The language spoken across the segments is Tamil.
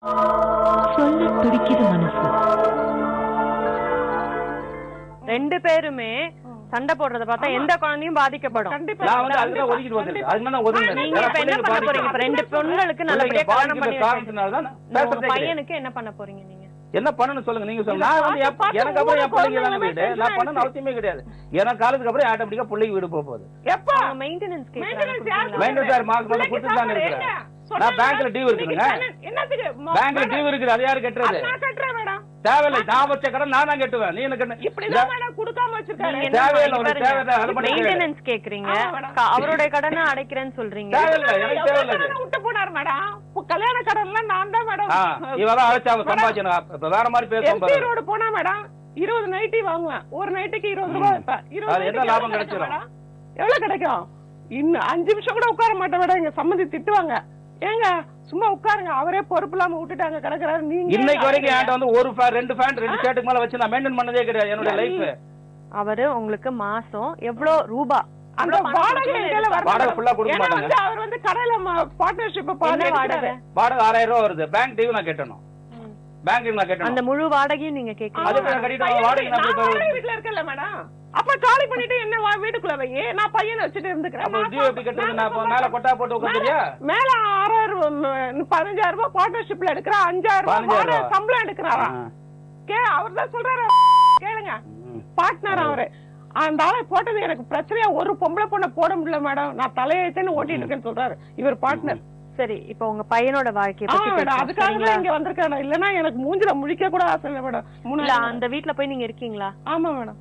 சொல்ல துடிக்குது மனசு. ரெண்டு பேருமே சண்டை போடுறத பார்த்தா எந்த குழந்தையும் பாதிக்கப்படும். நீங்க இப்ப என்ன பண்ண போறீங்க? இப்ப ரெண்டு பெண்களுக்கு நல்லபடியா கல்யாணம் பண்ணி பையனுக்கு என்ன பண்ண போறீங்க? நீங்க என்ன பண்ணணும் சொல்லுங்க. நீங்க சொல்லுங்க. நான் வந்து எனக்கு அப்புறம் என் பிள்ளைங்க தானே வீடு. நான் பண்ணணும் அவசியமே கிடையாது. எனக்கு காலத்துக்கு அப்புறம் ஆட்டோமேட்டிக்கா பிள்ளைக்கு வீடு போக போகுது. எப்ப மெயின்டெனன்ஸ் கேக்குறாங்க? மெயின்டெனன்ஸ் மாசம் மாசம் கொடுத்துட்டு தான் இருக்கிறேன். நான் பேங்க்ல டியூ இருக்குங்க. பேங்க்ல டியூ இருக்குது. அது யாரு கட்டுறது? தேவையில்லை. நான் வச்ச கடன் நான் தான் கட்டுவேன். நீ எனக்கு தேவையில்லை. ஒரு தேவையில்லை. மெயின்டெனன்ஸ் கேக்குறீங்க. அவருடைய கடனை அடைக்கிறேன்னு சொல்றீங்க. தேவையில்லை. எனக்கு தேவையில்லை. விட்டு போனார் மேடம். கல்யாண கடன்லாம் நான் தான் மேடம். இவதான் அழைச்சாங்க சம்பாதிச்சு வேற மாதிரி பேசுவோம். ரோடு போனா மேடம் 20 நைட்டி வாங்குவேன். ஒரு நைட்டுக்கு 20 ரூபாய் வைப்பேன். 20 என்ன லாபம் கிடைச்சிடும்? எவ்வளவு கிடைக்கும்? இன்னும் 5 நிமிஷம் கூட உட்கார மாட்டேன் மேடம். எங்க சம்மந்தி திட்டுவாங்க. ஏங்க சும்மா உட்காருங்க, அவரே பொறுப்பு இல்லாம விட்டுட்டாங்க கிடக்குறாரு. நீங்க இன்னைக்கு வரைக்கும் என்கிட்ட வந்து ஒரு ஃபேன் 2 ஃபேன் 2 ஷர்ட்டுக்கு மேல வச்சு நான் மெயின்டைன் பண்ணதே கிடையாது என்னோட லைஃப். அவரு உங்களுக்கு மாசம் எவ்வளவு ரூபாய் அந்த வாடகை ஃபுல்லா கொடுக்க மாட்டாங்க. அவர் வந்து கடையில பார்ட்னர்ஷிப் வாடகை 6000 ரூபாய் வருது. பேங்க் டியூ நான் கட்டணும். பேங்க் டியூ நான் கட்டணும். அந்த முழு வாடகையும் நீங்க கேட்கணும். அது கட்டிட்டு வாடகை நான் வீட்ல இருக்கல மேடம். அப்ப காலி பண்ணிட்டு என்ன வீட்டுக்குள்ள வை. நான் பையனை வச்சுட்டு இருந்துக்கிறேன். அப்ப டியூ எப்படி கட்டுறது? நான் மேல கொட்டா போட்டு உட்கார்ந்தியா? மேல 15,000 ரூபாய் பார்ட்னர்ஷிப்ல எடுக்கறா. 5,000 ரூபாய் சம்பளம் எடுக்கறாரா? அவர் தான் சொல்றாரு. கேளுங்க. பார்ட்னர் அவரு. அந்த ஆளை போட்டது எனக்கு பிரச்சனையா ஒரு பொம்பளை பொண்ணை போட முடியல மேடம். நான் தலையேத்தேன்னு ஓட்டிட்டு இருக்கேன்னு சொல்றாரு இவர் பார்ட்னர். சரி, இப்ப உங்க பையனோட வாழ்க்கைய பத்தி அதுக்காக இங்க வந்திருக்கேன். இல்லன்னா எனக்கு மூஞ்சில முழிக்க கூட ஆசை இல்லை மேடம். அந்த வீட்டுல போய் நீங்க இருக்கீங்களா? ஆமா மேடம்.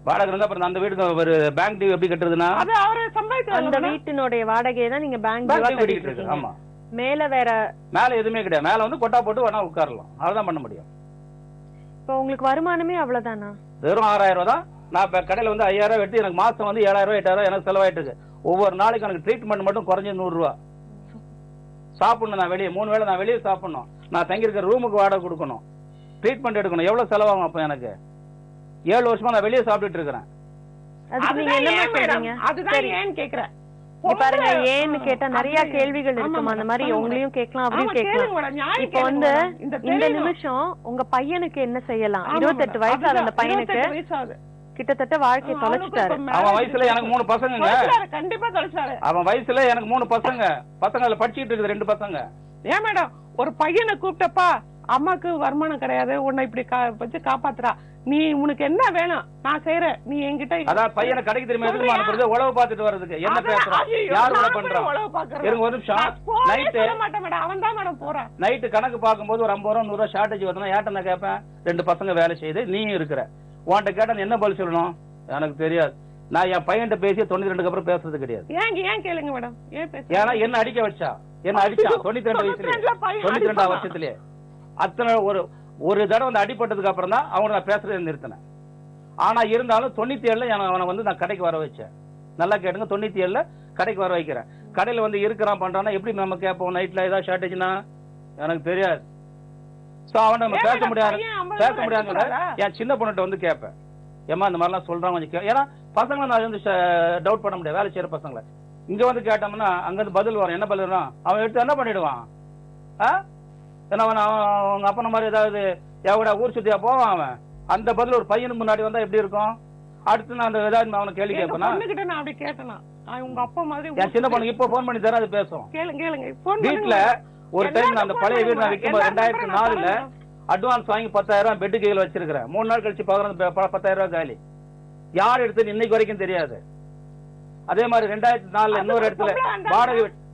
வாடகை இருந்தா அப்புறம் அந்த வீட்டுக்கு ஒரு பேங்க் டியூ எப்படி கட்டுறதுன்னா அது அவரே சம்பாதிச்சு அந்த வீட்டினுடைய வாடகையை தான் நீங்க பேங்க் டியூவா கட்டிட்டு இருக்கீங்க. ஆமா. மேல வேற மேல எதுவுமே கிடையாது. மேல வந்து கொட்டா போட்டு வேணா உட்காரலாம். அவ்வளவுதான் பண்ண முடியும். இப்ப உங்களுக்கு வருமானமே அவ்வளவுதானா? வெறும் 6000 ரூபாய் தான். நான் இப்ப கடையில வந்து 5000 ரூபாய் வெட்டி எனக்கு மாசம் வந்து 7000 ரூபாய் 8000 எனக்கு செலவாயிட்டு இருக்கு. ஒவ்வொரு நாளைக்கு எனக்கு ட்ரீட்மெண்ட் மட்டும் குறைஞ்ச 100 ரூபாய். சாப்பிடணும். நான் வெளியே 3 வேளை நான் வெளியே சாப்பிடணும். நான் தங்கி இருக்கிற ரூமுக்கு வாடகை கொடுக்கணும். ட்ரீட்மெண்ட் எடுக்கணும். எவ்வளவு செலவாகும் அப்ப எனக்கு? 7 வருஷமா நான் வெளியே சாப்பிட்டுட்டு இருக்கிறேன். அதுதான் ஏன்னு கேக்குறேன். பாருங்க, ஏன்னு கேட்டா நிறைய கேள்விகள் இருக்கும். அந்த மாதிரி உங்களையும் கேட்கலாம், அப்படியும் கேட்கலாம். இப்ப வந்து இந்த நிமிஷம் உங்க பையனுக்கு என்ன செய்யலாம்? 28 வயசு ஆகுது அந்த பையனுக்கு. கிட்டத்தட்ட வாழ்க்கையை தொலைச்சிட்டாரு. அவன் வயசுல எனக்கு 3 பசங்க. கண்டிப்பா தொலைச்சாரு. அவன் வயசுல எனக்கு 3 பசங்க. பசங்க படிச்சுட்டு இருக்குது 2 பசங்க. ஏன் மேடம் ஒரு பையனை கூப்பிட்டப்பா அம்மாக்கு வருமானம் கிடையாது, உன்னை இப்படி வச்சு காப்பாத்துறா, நீ உனக்கு என்ன வேணும் நான் செய்யறேன், நீ என்கிட்ட. அதான் பையனை கடைக்கு திரும்ப எதுக்கு அனுப்புறது? உழவு பாத்துட்டு வர்றதுக்கு என்ன பேசுறான்? யாரு உழவு பண்றான்? இருங்க ஒரு நிமிஷம். நைட்டு அவன் தான் மேடம் போறான். நைட்டு கணக்கு பார்க்கும்போது ஒரு 50 ரூபா 100 ரூபா ஷார்டேஜ் வருதுன்னா ஏட்ட நான் கேட்பேன். 2 பசங்க வேலை செய்யுது, நீயும் இருக்கிற. உன்கிட்ட கேட்டா என்ன பதில் சொல்லணும்? எனக்கு தெரியாது. நான் என் பையன்கிட்ட பேசி 92 அப்புறம் பேசுறது கிடையாது. ஏன் கேளுங்க மேடம். ஏன்னா என்ன அடிக்க வச்சா, என்ன அடிச்சான் 92 வயசுல, 92 வருஷத்துலயே. அத்தனை ஒரு தடவை வந்து அடிப்பட்டதுக்கு அப்புறம் தான் அவனை நான் பேசுறதை நிறுத்தினேன். ஆனா இருந்தாலும் 97ல அவனை வந்து நான் கடைக்கு வர வச்சேன். நல்லா கேட்டுங்க, 97ல கடைக்கு வர வைக்கிறேன். கடையில வந்து இருக்கிறான் பண்றான்னா எப்படி நம்ம கேட்போம்? நைட்ல ஏதாவது ஷார்டேஜ்னா எனக்கு தெரியாது. சோ அவனை நம்ம பேச முடியாது. என் சின்ன பொண்ணுகிட்ட வந்து கேட்பேன், ஏமா இந்த மாதிரிலாம் சொல்றான் கொஞ்சம். ஏன்னா பசங்களை நான் வந்து டவுட் பண்ண முடியாது. வேலை செய்யற பசங்களை இங்க வந்து கேட்டோம்னா அங்க இருந்து பதில் வரும். என்ன பதில் வரும்? அவன் எடுத்து என்ன பண்ணிடுவான்? ஏன்னா அவங்க அப்பன மாதிரி ஏதாவது எவ்வளோ ஊர் சுத்தியா போவான் அவன். அந்த பதில் ஒரு பையனுக்கு முன்னாடி வந்தா எப்படி இருக்கும்? அடுத்து நான் அந்த ஏதாவது அவனை கேள்வி கேட்பேன். உங்க அப்பா மாதிரி என் சின்ன பொண்ணுக்கு இப்ப போன் பண்ணி தர அது பேசும். வீட்டுல ஒரு டைம் அந்த பழைய வீடு நான் விற்கும்போது 2004ல அட்வான்ஸ் வாங்கி 10,000 பெட்டு கையில் வச்சிருக்கிறேன். 3 நாள் கழிச்சு பாக்குறது 10,000 காலி. யார் எடுத்து இன்னைக்கு வரைக்கும் தெரியாது. அதே மாதிரி 2004ல இன்னொரு இடத்துல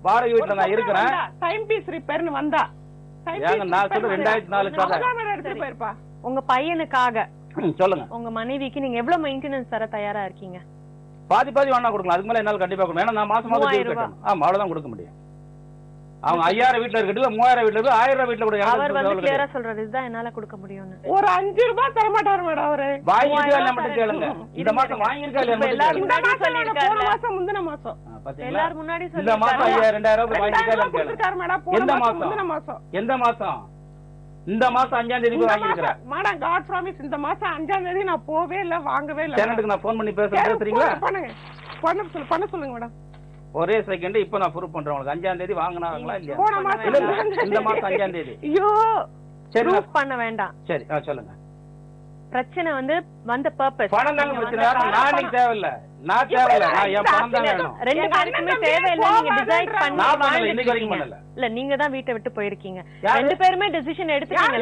வாடகை வீட்டுல நான் இருக்கிறேன். டைம் பீஸ் ரிப்பேர்னு வந்தா நான் சொல்றேன் 2004 உங்க பையனுக்காக சொல்லுங்க. உங்க மனைவிக்கு நீங்க எவ்வளவு மெயின்டெனன்ஸ் தர தயாரா இருக்கீங்க? பாதி வேணா கொடுக்கலாம். அதுக்கு மேல என்னால கண்டிப்பா கொடுக்கணும். ஏன்னா நான் மாசம் ஆமா அவ்வளவுதான் கொடுக்க முடியும். அவங்க 5000 வீட்டுல இருக்கட்டும் 3000 வீட்டுல இருக்கு 1000 வீட்டுல கூட அவர் வந்து கிளியரா சொல்றாரு இதுதான் என்னால கொடுக்க முடியும்னு. ஒரு 5 ரூபாய் தர மாட்டாரு மேடம். அவரு வாங்கிருக்கா மட்டும் கேளுங்க. இந்த மாசம் வாங்கிருக்கா போன மாசம் முந்தின மாசம் எல்லாரும் முன்னாடி இந்த மாசம் 2000 ரூபாய் வாங்கிருக்கா கேளுங்க. எந்த மாசம்? இந்த மாசம் 5ஆம் தேதி வாங்கிருக்கேன் மேடம். காட் ப்ராமிஸ் இந்த மாசம் 5ஆம் தேதி நான் போவே இல்ல, வாங்கவே இல்ல. சேனலுக்கு நான் போன் பண்ணி பேசுறேன். பேசுறீங்களா? பண்ணுங்க, பண்ண சொல்லுங்க மேடம். ஒரே செகண்ட் இப்ப நான் ப்ரூவ் பண்றேன் உங்களுக்கு. 5ஆம் தேதி வாங்கினாங்களா இல்லையா? இந்த மாசம் 5ஆம் தேதி. ஐயோ சரி ப்ரூவ் பண்ண வேண்டாம். சரி சொல்லுங்க. பிரச்சனை வந்த பர்பஸ் பணம் தாங்க பிரச்சனை. நான் நீங்க தேவையில்ல, நான் தேவையில்ல, நான் என் பணம் தான் வேணும். ரெண்டு பேருக்குமே தேவையில்லை. நீங்க டிசைட் பண்ணி இன்னைக்கு வரைக்கும் பண்ணல. இல்ல நீங்க தான் வீட்டை விட்டு போயிருக்கீங்க. ரெண்டு பேருமே டிசிஷன் எடுத்துட்டீங்க.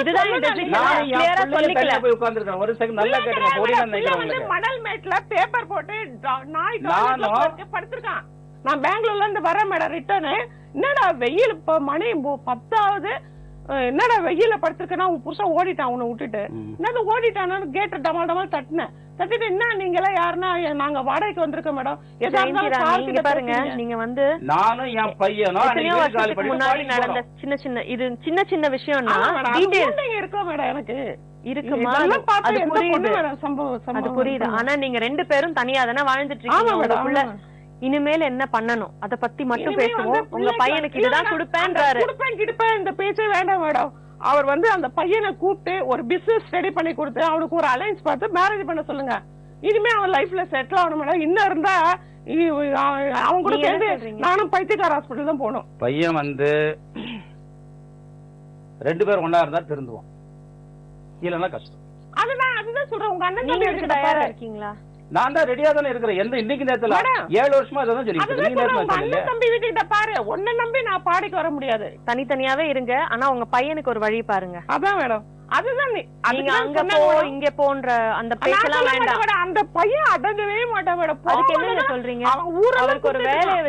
இதுதான் டிசிஷன். கிளியரா சொல்லிக்கல. போய் உட்கார்ந்திருக்கேன். ஒரு செகண்ட் நல்லா கேட்டுங்க. போடினா நினைக்கிறேன். மணல் மேட்ல பேப்பர் போட்டு நாய் டாய்லெட்ல படுத்துறான். நான் பெங்களூர்ல இருந்து வரேன் மேடம் ரிட்டர்ன். என்னடா வெயில் இப்ப மணி 10 ஆகுது. என்னடா வெயில படுத்திருக்கா உன் புருஷன் ஓடிட்டான் உன்னை விட்டுட்டு. என்னது ஓடிட்டானு கேட்ட டமால் டமால் தட்டிட்டு என்ன நீங்க எல்லாம் யாருன்னா நாங்க வாடகைக்கு வந்திருக்கோம் மேடம். பாருங்க நீங்க நானும் என் பையனும் முன்னாடி நடந்த சின்ன சின்ன விஷயம் இருக்கோம் மேடம். எனக்கு இருக்குமா அது புரியுது. ஆனா நீங்க ரெண்டு பேரும் தனியா தானே வாழ்ந்துட்டு இருக்கீங்க. இனிமேல் என்ன பண்ணணும் அத பத்தி மட்டும் பேசுவோம். உங்க பையனுக்கு இதுதான் கொடுப்பேன்றாரு. கொடுப்பேன் இந்த பேச்சே வேண்டாம் மேடம். அவர் அந்த பையனை கூப்பிட்டு ஒரு பிசினஸ் ரெடி பண்ணி கொடுத்து அவனுக்கு ஒரு அலைன்ஸ் பார்த்து மேரேஜ் பண்ண சொல்லுங்க. இனிமே அவன் லைஃப்ல செட்டில் ஆகணும் மேடம். இன்னும் இருந்தா அவன் கூட சேர்ந்து நானும் பைத்தியக்கார ஹாஸ்பிட்டல் தான் போகணும். பையன் 2 பேரும் ஒன்னா இருந்தா திருந்துவான், இல்லன்னா கஷ்டம். அதுதான் சொல்றேன். உங்க அண்ணன் தயாரா இருக்கீங்களா? நான் தான் ரெடியா தானே இருக்கிறேன். இன்னைக்கு நேரத்துல 7 வருஷமா அதான் சொல்லிட்டு தம்பி வீட்டுக்கிட்ட பாரு. ஒன்ன நம்பி நான் பாடிக்கு வர முடியாது. தனித்தனியாவே இருங்க. ஆனா உங்க பையனுக்கு ஒரு வழி பாருங்க. அதான் மேடம். அதுதான் நீங்க அங்க போ இங்க போன்ற அந்த பேச்செல்லாம் வேண்டாம். அந்த பையன் அடங்கவே மாட்டான் மேடம். அதுக்கு என்ன சொல்றீங்க? அவருக்கு ஒரு வேலையை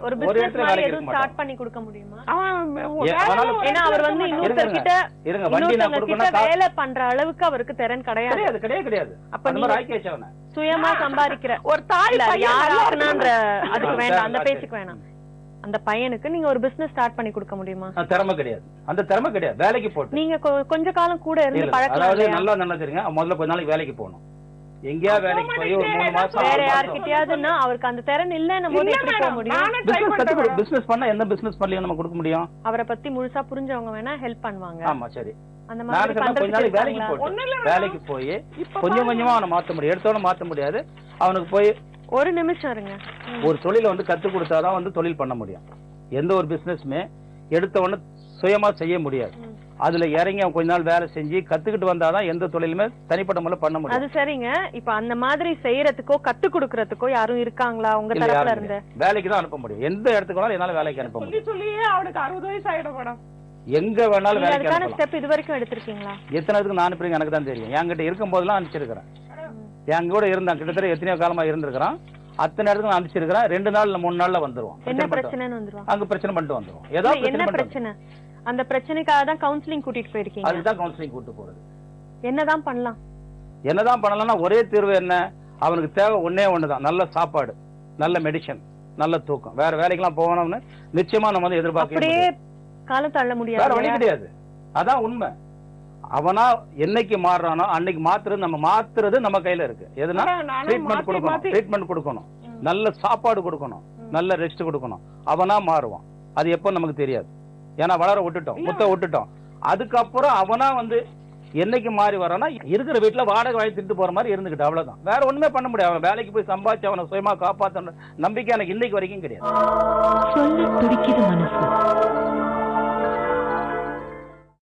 ஒரு பிசினஸ் மாதிரி எதுவும் ஸ்டார்ட் பண்ணி கொடுக்க முடியுமா? ஏன்னா அவர் இன்னொருத்தர்கிட்ட வேலை பண்ற அளவுக்கு அவருக்கு திறன் கிடையாது. அப்ப நீங்க சுயமா சம்பாதிக்கிற ஒரு தாய் யாராக்குனான்ற அதுக்கு வேண்டாம், அந்த பேச்சுக்கு வேணாம். அந்த பையனுக்கு நீங்க ஒரு பிசினஸ் ஸ்டார்ட் பண்ணி கொடுக்க முடியுமா? திறமை கிடையாது. அந்த திறமை கிடையாது. வேலைக்கு போட்டு நீங்க கொஞ்ச காலம் கூட இருந்து பழக்கலாம். நல்லா தெரியுங்க. முதல்ல கொஞ்ச நாளைக்கு வேலைக்கு போகணும். எங்கயா வேலைக்கு போய் ஒரு 3 மாசம் வேற யார்கிட்டயாதுன்னா அவருக்கு அந்த திறன் இல்லன்னு போது எப்படி போக முடியும்? பிசினஸ் பண்ணா எந்த பிசினஸ் பண்ணலையும் நம்ம கொடுக்க முடியும். அவரை பத்தி முழுசா புரிஞ்சவங்க வேணா ஹெல்ப் பண்ணுவாங்க. ஆமா சரி. அந்த மாதிரி கொஞ்ச நாளைக்கு வேலைக்கு போட்டு வேலைக்கு போய் கொஞ்சம் கொஞ்சமா அவனை மாத்த முடியும். எடுத்தோட மாத்த முடியாது. அவனுக்கு போய் ஒரு நிமிஷம் இருங்க. ஒரு தொழில கத்து கொடுத்தாதான் தொழில் பண்ண முடியும். எந்த ஒரு பிசினஸ்மே எடுத்த உடனே சுயமா செய்ய முடியாது. அதுல இறங்கி கொஞ்ச நாள் வேலை செஞ்சு கத்துக்கிட்டு வந்தாதான் எந்த தொழிலுமே தனிப்பட்ட முறையில் பண்ண முடியும். அது சரிங்க. இப்ப அந்த மாதிரி செய்யறதுக்கோ கத்து கொடுக்கறதுக்கோ யாரும் இருக்காங்களா உங்க தரப்புல இருந்து? வேலைக்கு தான் அனுப்ப முடியும். எந்த இடத்துக்கு வேணாலும் என்னால வேலைக்கு அனுப்ப முடியும். சொல்லியே அவனுக்கு 60 வயசு ஆயிடும் மேடம். எங்க வேணாலும் வேலைக்கு அனுப்பலாம். ஸ்டெப் இது வரைக்கும் எடுத்திருக்கீங்களா? எத்தனைக்கு நான் அனுப்புறீங்க எனக்கு தான் தெரியும். என்கிட்ட இருக்கும் போதெல்லாம் அனுப்பிச்சிருக்கிறேன். என் கூட இருந்தான் கிட்டத்தட்ட எத்தனையோ காலமா இருந்திருக்கிறான். அத்தனை இடத்துக்கு நான் அனுப்பிச்சிருக்கிறேன். 2 நாள்ல 3 நாள்ல வந்துருவான். என்ன பிரச்சனைன்னு வந்துருவான். அங்க பிரச்சனை பண்ணிட்டு வந்துரும். ஏதாவது என்ன பிரச்சனை? அந்த பிரச்சனைக்காக தான் கவுன்சிலிங் கூட்டிட்டு போயிருக்கீங்க. அதுதான் கவுன்சிலிங் கூட்டு போறது. என்னதான் பண்ணலாம்? என்னதான் பண்ணலாம்னா ஒரே தீர்வு என்ன? அவனுக்கு தேவை ஒண்ணுதான், நல்ல சாப்பாடு, நல்ல மெடிசன், நல்ல தூக்கம். வேற வேலைக்கெல்லாம் போகணும்னு நிச்சயமா நம்ம எதிர்பார்க்க அப்படியே காலம் தள்ள முடியாது. வேற வழி கிடையாது. அதான் உண்மை. அவனா என்னைக்கு மாறுறானோ அன்னைக்கு மாத்துறது நம்ம கையில இருக்கு. எதுனா ட்ரீட்மெண்ட் கொடுக்கணும், நல்ல சாப்பாடு கொடுக்கணும், நல்ல ரெஸ்ட் கொடுக்கணும். அவனா மாறுவான். அது எப்போ நமக்கு தெரியாது. ஏன்னா வளர விட்டுட்டோம், முத்த விட்டுட்டோம். அதுக்கப்புறம் அவனா என்னைக்கு மாறி வரானா இருக்கிற வீட்டுல வாடகை வாங்கி திட்டு போற மாதிரி இருந்துகிட்டு அவ்வளவுதான். வேற ஒண்ணுமே பண்ண முடியாது. அவன் வேலைக்கு போய் சம்பாதிச்சு அவனை சுயமா காப்பாற்ற நம்பிக்கை எனக்கு இன்னைக்கு வரைக்கும் கிடையாது.